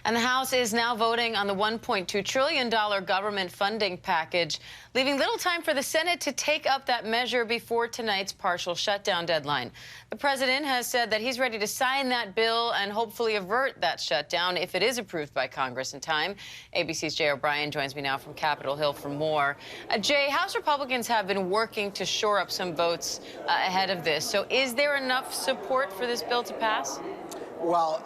And the House is now voting on the $1.2 trillion government funding package, leaving little time for the Senate to take up that measure before tonight's partial shutdown deadline. The president has said that he's ready to sign that bill and hopefully avert that shutdown if it is approved by Congress in time. ABC's Jay O'Brien joins me now from Capitol Hill for more. Jay, House Republicans have been working to shore up some votes ahead of this. So is there enough support for this bill to pass? Well,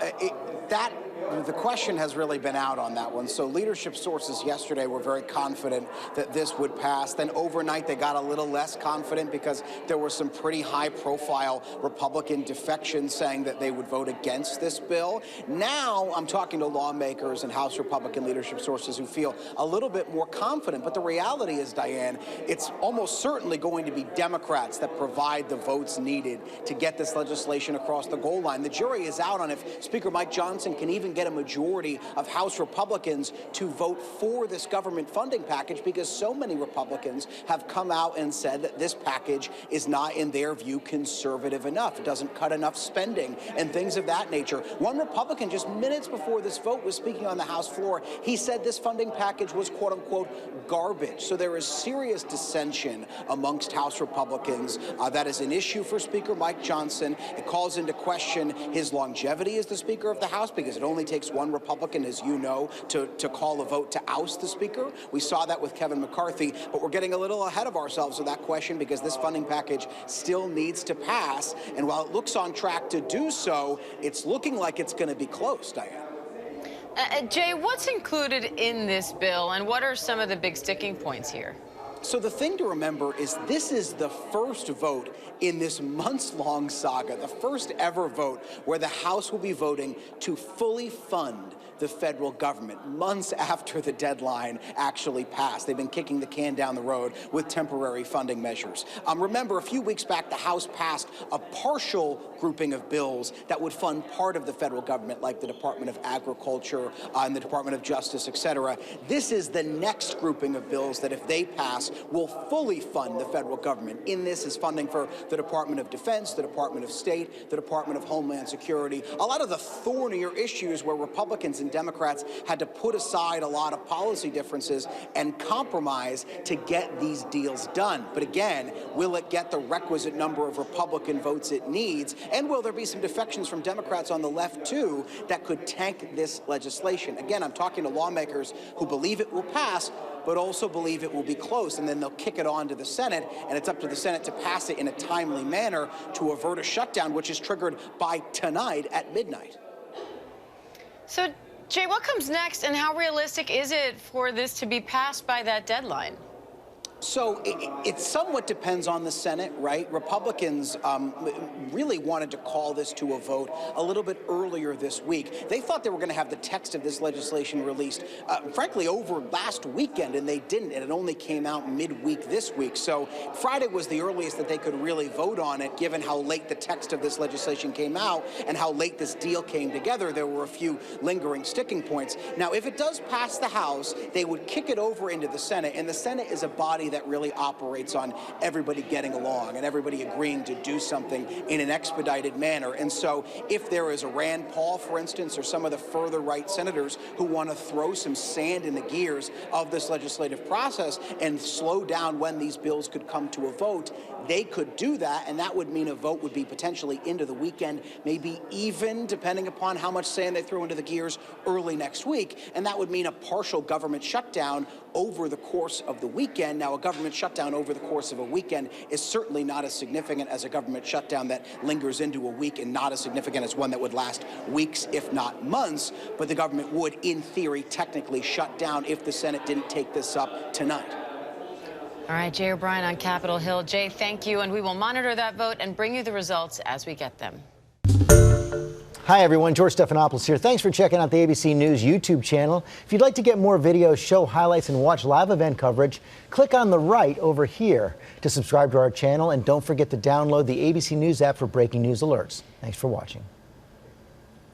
the question has really been out on that one. So leadership sources yesterday were very confident that this would pass. Then overnight they got a little less confident because there were some pretty high-profile Republican defections saying that they would vote against this bill. Now I'm talking to lawmakers and House Republican leadership sources who feel a little bit more confident. But the reality is, Diane, it's almost certainly going to be Democrats that provide the votes needed to get this legislation across the goal line. The jury is out on if Speaker Mike Johnson can even get a majority of House Republicans to vote for this government funding package, because so many Republicans have come out and said that this package is not, in their view, conservative enough. It doesn't cut enough spending and things of that nature. One Republican, just minutes before this vote, was speaking on the House floor. He said this funding package was, quote unquote, garbage. So there is serious dissension amongst House Republicans. That is an issue for Speaker Mike Johnson. It calls into question his longevity as the Speaker of the House, because it only takes one Republican, as you know, to call a vote to oust the Speaker. We saw that with Kevin McCarthy, but we're getting a little ahead of ourselves with that question because this funding package still needs to pass. And while it looks on track to do so, it's looking like it's going to be close, Diane. Jay, what's included in this bill, and what are some of the big sticking points here? So the thing to remember is this is the first vote in this months-long saga, the first ever vote where the House will be voting to fully fund the federal government months after the deadline actually passed. They've been kicking the can down the road with temporary funding measures. Remember, a few weeks back, the House passed a partial grouping of bills that would fund part of the federal government, like the Department of Agriculture and the Department of Justice, etc. This is the next grouping of bills that, if they pass, will fully fund the federal government. In this is funding for the Department of Defense, the Department of State, the Department of Homeland Security, a lot of the thornier issues where Republicans and Democrats had to put aside a lot of policy differences and compromise to get these deals done. But again, will it get the requisite number of Republican votes it needs? And will there be some defections from Democrats on the left, too, that could tank this legislation? Again, I'm talking to lawmakers who believe it will pass, but also believe it will be close, and then they'll kick it on to the Senate, and it's up to the Senate to pass it in a timely manner to avert a shutdown, which is triggered by tonight at midnight. So, Jay, what comes next, and how realistic is it for this to be passed by that deadline? So it somewhat depends on the Senate, right? Republicans really wanted to call this to a vote a little bit earlier this week. They thought they were going to have the text of this legislation released, frankly, over last weekend, and they didn't, and it only came out midweek this week. So Friday was the earliest that they could really vote on it, given how late the text of this legislation came out and how late this deal came together. There were a few lingering sticking points. Now, if it does pass the House, they would kick it over into the Senate, and the Senate is a body that really operates on everybody getting along and everybody agreeing to do something in an expedited manner. And so if there is a Rand Paul, for instance, or some of the further right senators who want to throw some sand in the gears of this legislative process and slow down when these bills could come to a vote, they could do that, and that would mean a vote would be potentially into the weekend, maybe even, depending upon how much sand they throw into the gears, early next week. And that would mean a partial government shutdown over the course of the weekend. Now, a government shutdown over the course of a weekend is certainly not as significant as a government shutdown that lingers into a week, and not as significant as one that would last weeks, if not months. But the government would, in theory, technically shut down if the Senate didn't take this up tonight. All right, Jay O'Brien on Capitol Hill. Jay, thank you, and we will monitor that vote and bring you the results as we get them. Hi, everyone. George Stephanopoulos here. Thanks for checking out the ABC News YouTube channel. If you'd like to get more videos, show highlights, and watch live event coverage, click on the right over here to subscribe to our channel. And don't forget to download the ABC News app for breaking news alerts. Thanks for watching.